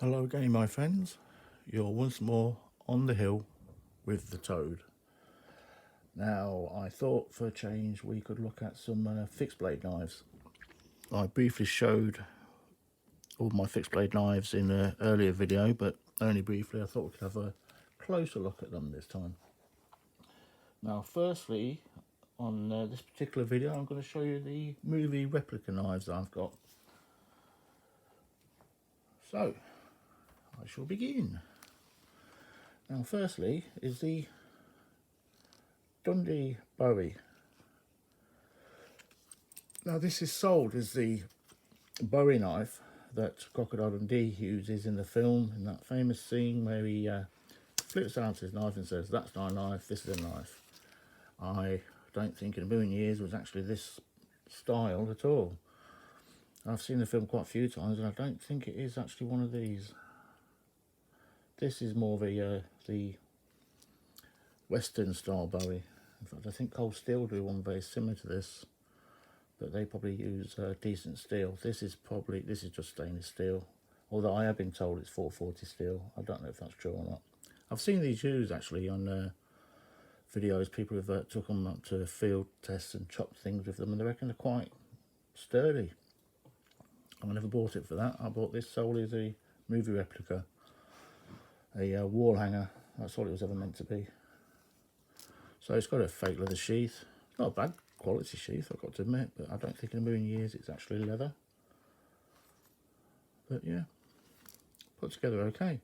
Hello again, my friends. You're once more on the hill with the toad. Now, I thought for a change we could look at some fixed blade knives. I briefly showed all my fixed blade knives in an earlier video, but only briefly. I thought we could have a closer look at them this time. Now, firstly, on this particular video, I'm going to show you the movie replica knives I've got. So, I shall begin. Now, firstly is the Dundee Bowie. Now, this is sold as the Bowie knife that Crocodile Dundee uses in the film, in that famous scene where he flips out his knife and says, "That's not a knife, this is a knife." I don't think in a million years was actually this style at all. I've seen the film quite a few times and I don't think it is actually one of these. This is more the Western style Bowie. In fact, I think Cold Steel do one very similar to this, but they probably use decent steel. This is just stainless steel, although I have been told it's 440 steel. I don't know if that's true or not. I've seen these used actually on videos. People have took them up to field tests and chopped things with them, and they reckon they're quite sturdy. I never bought it for that. I bought this solely as a movie replica, a wall hanger. That's all it was ever meant to be. So it's got a fake leather sheath. Not a bad quality sheath, I've got to admit, but I don't think in a million years it's actually leather. But yeah, put together okay.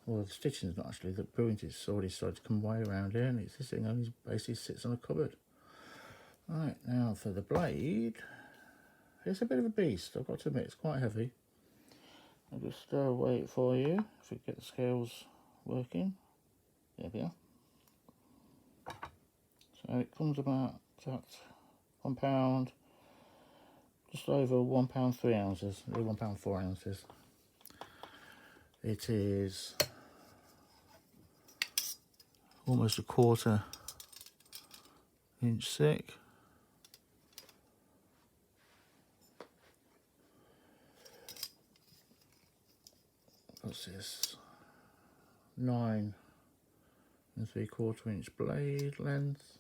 Well, the stitching's not actually that brilliant. It's already started to come way around here, and it's this thing only basically sits on a cupboard. Right, now for the blade. It's a bit of a beast, I've got to admit. It's quite heavy. I'll just wait for you if we get the scales working. There we are. So it comes about at £1, just over £1 3 ounces, £1 4 ounces. It is almost a 1/4 inch thick. What's this? 9 3/4 inch blade length.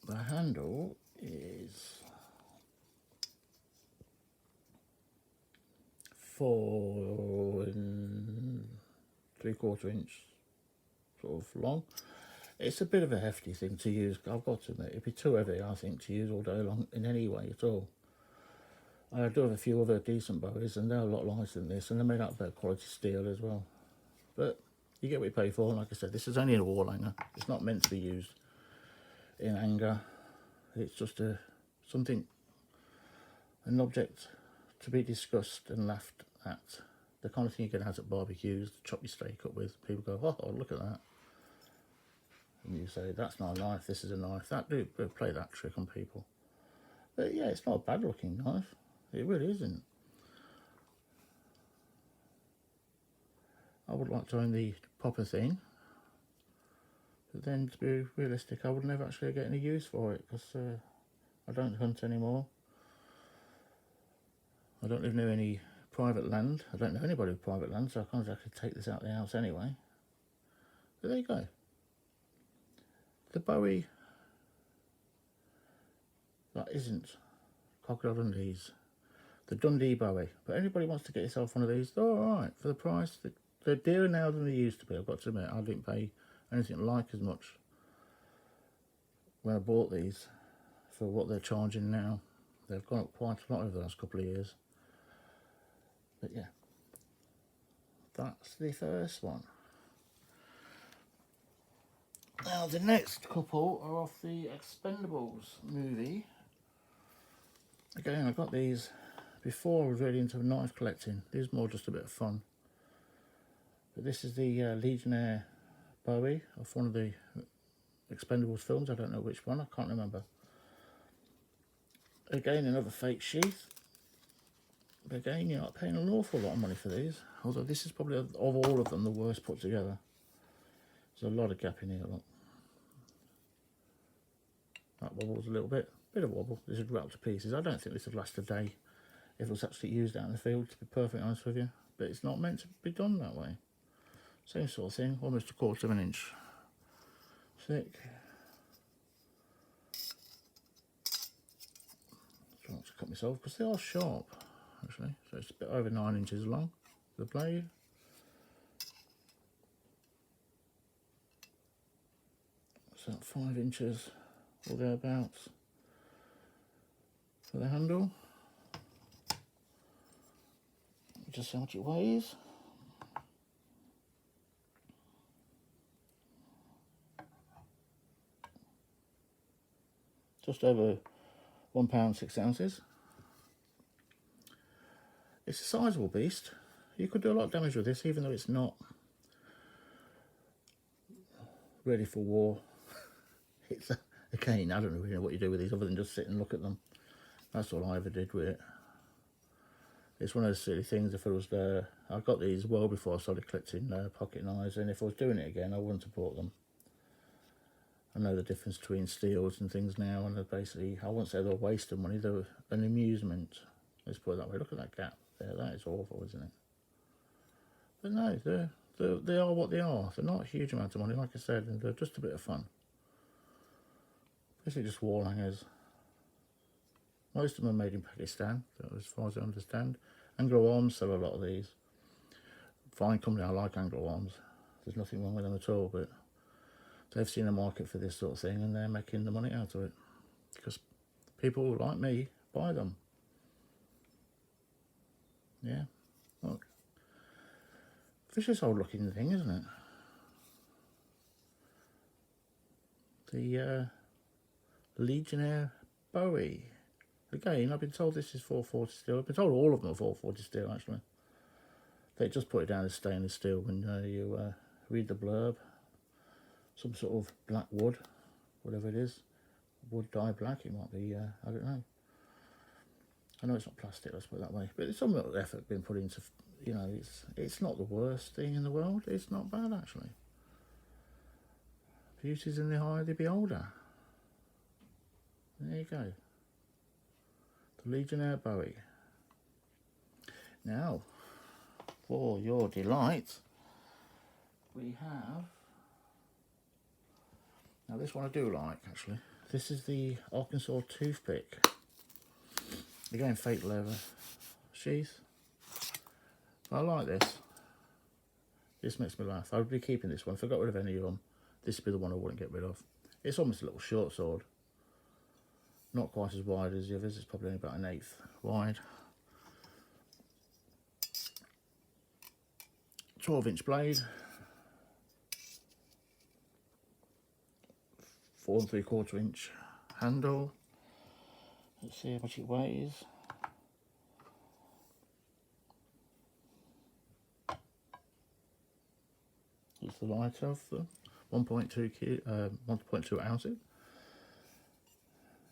The handle is 4 3/4 inch sort of long. It's a bit of a hefty thing to use. I've got to admit, it'd be too heavy, I think, to use all day long in any way at all. I do have a few other decent Bowies, and they're a lot lighter than this, and they're made out of better quality steel as well. But you get what you pay for. Like I said, this is only a wall hanger. It's not meant to be used in anger. It's just an object to be discussed and laughed at. The kind of thing you can have at barbecues, to chop your steak up with. People go, "Oh, look at that." And you say, "That's not a knife, this is a knife." That do play that trick on people. But yeah, it's not a bad looking knife. It really isn't. I would like to own the proper thing, but then to be realistic, I would never actually get any use for it, because I don't hunt anymore. I don't live near any private land. I don't know anybody with private land, so I can't actually take this out of the house anyway. But there you go. The Bowie that isn't Crocodile Dundee's. The Dundee Bowie. But anybody wants to get yourself one of these, they're alright for the price. They're dearer now than they used to be, I've got to admit. I didn't pay anything like as much when I bought these for what they're charging now. They've gone up quite a lot over the last couple of years. But yeah, that's the first one. Now the next couple are off the Expendables movie. Again, I got these before I was really into knife collecting. These are more just a bit of fun. But this is the Legionnaire Bowie of one of the Expendables films. I don't know which one, I can't remember. Again, another fake sheath. But again, you're not paying an awful lot of money for these. Although this is probably, of all of them, the worst put together. There's a lot of gap in here, look. That wobbles a little bit of wobble. This would rattle to pieces. I don't think this would last a day if it was actually used out in the field, to be perfectly honest with you. But it's not meant to be done that way. Same sort of thing, almost 1/4 of an inch thick. Trying to cut myself because they are sharp, actually. So it's a bit over 9 inches long, the blade. So 5 inches or thereabouts for the handle. Just see how much it weighs. Just over £1 6 ounces. It's a sizable beast. You could do a lot of damage with this, even though it's not ready for war. It's again, I don't really know what you do with these other than just sit and look at them. That's all I ever did with it. It's one of those silly things. If it was there, I got these well before I started collecting pocket knives, and if I was doing it again, I wouldn't have bought them. I know the difference between steels and things now, and they're basically, I won't say they're a waste of money, they're an amusement. Let's put it that way. Look at that gap there. That is awful, isn't it? But no, they are what they are. They're not a huge amount of money, like I said, and they're just a bit of fun. Basically just wall hangers. Most of them are made in Pakistan, as far as I understand. Anglo Arms sell a lot of these. Fine company, I like Anglo Arms. There's nothing wrong with them at all, but they've seen a market for this sort of thing and they're making the money out of it. Because people like me buy them. Yeah, look. Vicious old looking thing, isn't it? The Legionnaire Bowie. Again, I've been told this is 440 steel. I've been told all of them are 440 steel, actually. They just put it down as stainless steel when you read the blurb. Some sort of black wood, whatever it is. Wood dye black, it might be, I don't know. I know it's not plastic, let's put it that way. But there's some little effort been put into, you know, it's not the worst thing in the world. It's not bad, actually. Beauty's in the eye of the beholder. There you go. The Legionnaire Bowie. Now, for your delight, we have... Now this one I do like, actually. This is the Arkansas Toothpick. Again, fake leather sheath. I like this. This makes me laugh. I would be keeping this one. If I got rid of any of them, this would be the one I wouldn't get rid of. It's almost a little short sword. Not quite as wide as the others. It's probably only about 1/8 wide. 12-inch blade. 4 3/4 inch handle. Let's see how much it weighs. It's the light of 1.2 ounces.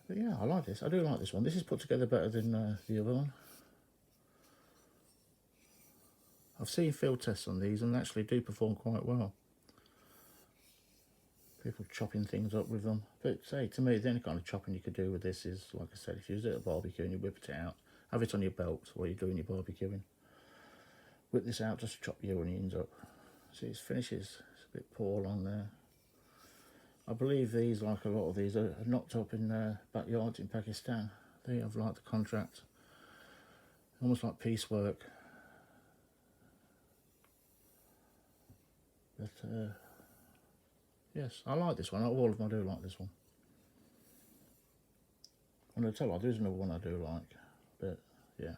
But yeah, I like this. I do like this one. This is put together better than the other one. I've seen field tests on these and they actually do perform quite well. People chopping things up with them. But say, to me, the only kind of chopping you could do with this is, like I said, if you use it at a barbecue and you whip it out, have it on your belt while you're doing your barbecuing. Whip this out just to chop your onions up. See, its finishes, it's a bit poor on there. I believe these, like a lot of these, are knocked up in backyards in Pakistan. They have like the contract. Almost like piecework. But, yes, I like this one. Out of all of them, I do like this one. And I'll tell you what, there's another one I do like. But, yeah.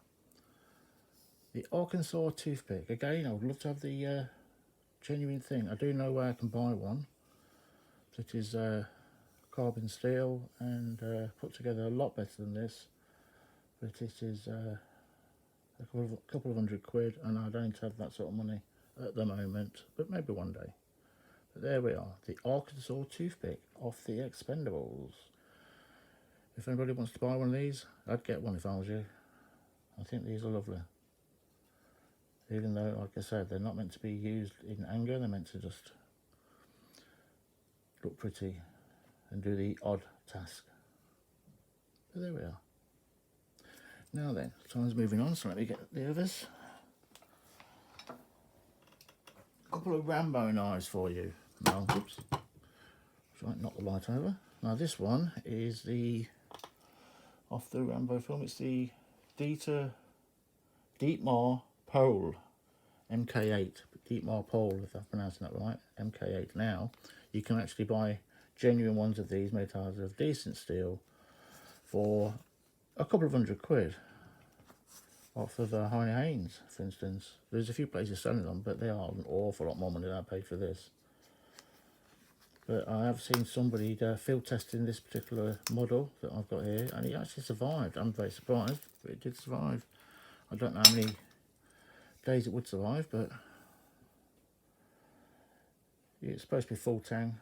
The Arkansas Toothpick. Again, I would love to have the genuine thing. I do know where I can buy one. That is carbon steel and put together a lot better than this. But it is a couple of £100, and I don't have that sort of money at the moment. But maybe one day. But there we are, the Arkansas Toothpick off the Expendables. If anybody wants to buy one of these, I'd get one if I was you. I think these are lovely. Even though, like I said, they're not meant to be used in anger, they're meant to just look pretty and do the odd task. But there we are. Now then, time's moving on, so let me get the others. A couple of Rambo knives for you. No, oops. Right, knock the light over. Now this one is the, off the Rambo film, it's the Dietmar Pole MK8. Dietmar Pole, if I'm pronouncing that right, MK8. Now, you can actually buy genuine ones of these made out of decent steel for a couple of £100 off of Heine Haynes, for instance. There's a few places selling them, but they are an awful lot more money than I paid for this. But I have seen somebody field testing this particular model that I've got here, and it actually survived. I'm very surprised, but it did survive. I don't know how many days it would survive, but it's supposed to be full tang.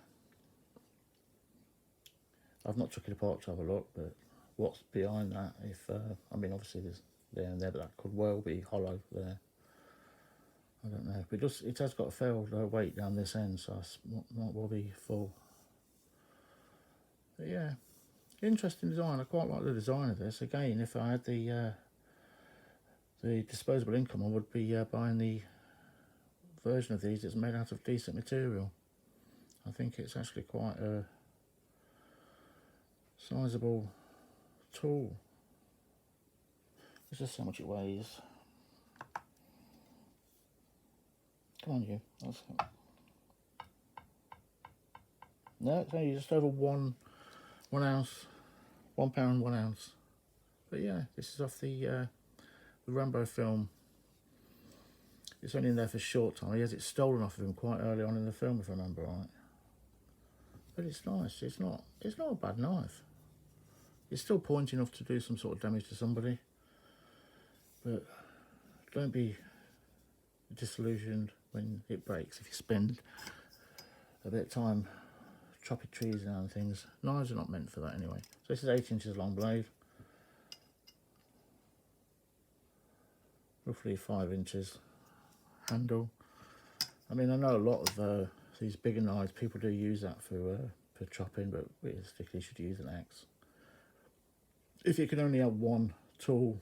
I've not took it apart to have a look, but what's behind that? If I mean, obviously there's there and there, but that could well be hollow there. I don't know, but it has got a fair weight down this end, so it might well be full. But yeah, interesting design. I quite like the design of this. Again, if I had the disposable income, I would be buying the version of these that's made out of decent material. I think it's actually quite a sizable tool. It's just how much it weighs. Come on, you. No, it's only just over one ounce, £1, 1 ounce. But yeah, this is off the Rambo film. It's only in there for a short time. He has it stolen off of him quite early on in the film, if I remember right. But it's nice. It's not a bad knife. It's still pointy enough to do some sort of damage to somebody. But don't be disillusioned when it breaks. If you spend a bit of time chopping trees down and things, knives are not meant for that anyway. So this is 8 inches long blade, roughly 5 inches handle. I mean, I know a lot of these bigger knives, people do use that for chopping, but realistically you should use an axe. If you can only have one tool,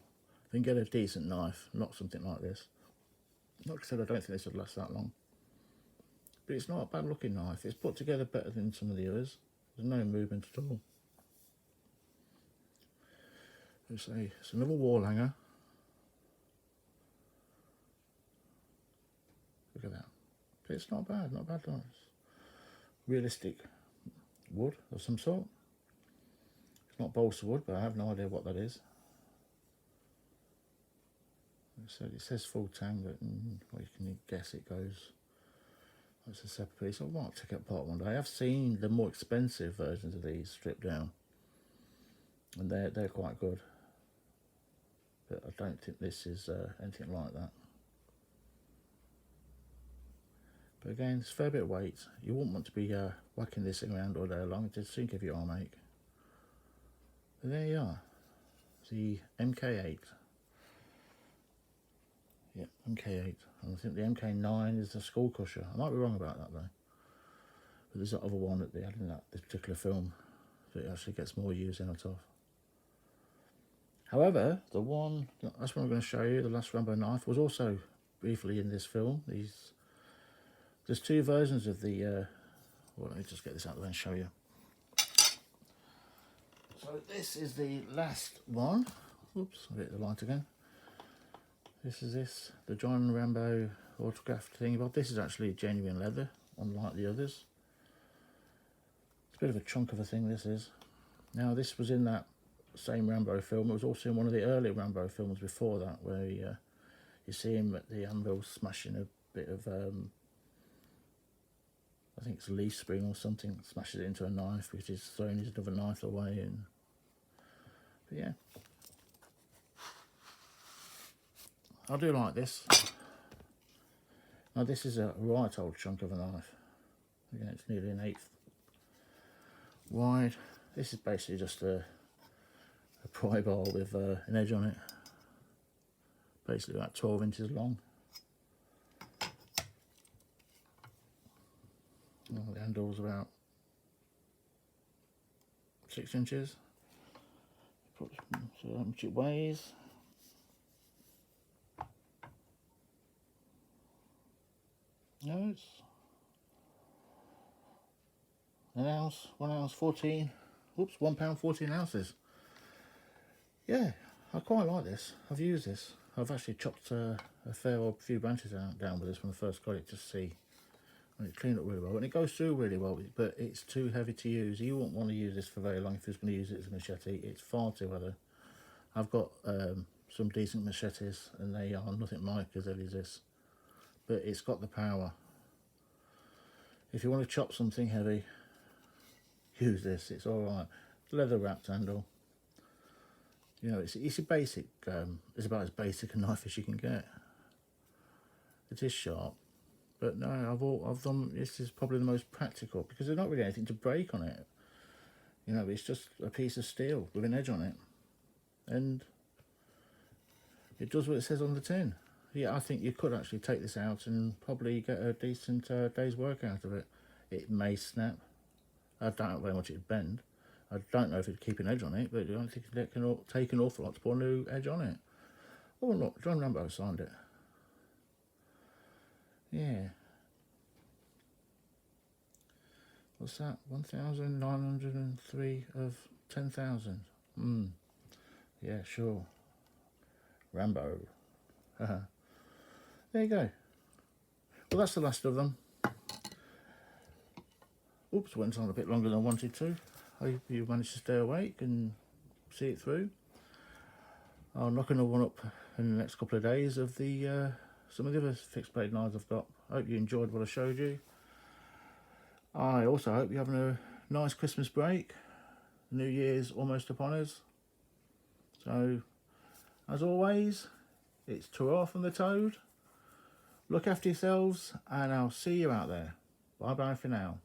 then get a decent knife, not something like this. Like I said, I don't think this would last that long. But it's not a bad looking knife. It's put together better than some of the others. There's no movement at all. It's another wall hanger. Look at that. But it's not bad knife. Realistic wood of some sort. It's not balsa wood, but I have no idea what that is. So it says full tang, but well, you can guess it goes. That's a separate piece. I might take it apart one day. I have seen the more expensive versions of these stripped down, and they're quite good. But I don't think this is anything like that. But again, it's a fair bit of weight. You wouldn't want to be whacking this thing around all day long. It'd sink if your arm ache. But there you are. The MK8. Yeah, MK8. And I think the MK9 is the skull crusher. I might be wrong about that though. But there's that other one that they had in this particular film that actually gets more use out of. However, the one, that's what I'm going to show you, the last Rambo knife, was also briefly in this film. There's two versions of the, well, let me just get this out of the way and show you. So this is the last one. Oops, I'll get the light again. This is the John Rambo autographed thing. Well, this is actually genuine leather, unlike the others. It's a bit of a chunk of a thing, this is. Now, this was in that same Rambo film. It was also in one of the earlier Rambo films before that, where you see him at the anvil smashing a bit of, I think it's a leaf spring or something, smashes it into a knife because he's throwing his other knife away. But yeah. I do like this. Now this is a right old chunk of a knife. Again, it's nearly 1/8 wide. This is basically just a pry bar with an edge on it. Basically about 12 inches long. Well, the handle's about 6 inches. So how much it weighs. No, it's an ounce, 1 ounce 14. Oops, £1 14 ounces. Yeah, I quite like this. I've used this. I've actually chopped a few branches down with this when I first got it to see. And it cleaned up really well, and it goes through really well, but it's too heavy to use. You won't want to use this for very long if you're going to use it as a machete. It's far too heavy. I've got some decent machetes, and they are nothing like as heavy as this, but it's got the power. If you want to chop something heavy, use this. It's all right. Leather wrapped handle. You know, it's a basic. It's about as basic a knife as you can get. It is sharp. But no, I've done, this is probably the most practical, because there's not really anything to break on it. You know, it's just a piece of steel with an edge on it. And it does what it says on the tin. Yeah, I think you could actually take this out and probably get a decent day's work out of it. It may snap. I don't know very much it'd bend. I don't know if it'd keep an edge on it, but I don't think it can take an awful lot to put a new edge on it. Oh look, John Rambo signed it. Yeah. What's that? 1,903 of 10,000. Yeah, sure. Rambo. There you go. Well, that's the last of them. Oops, went on a bit longer than I wanted to. I hope you managed to stay awake and see it through. I'll knock another one up in the next couple of days of the some of the other fixed blade knives I've got. I hope you enjoyed what I showed you. I also hope you're having a nice Christmas break. New Year's almost upon us. So, as always, it's ta-ra from the Toad. Look after yourselves, and I'll see you out there. Bye bye for now.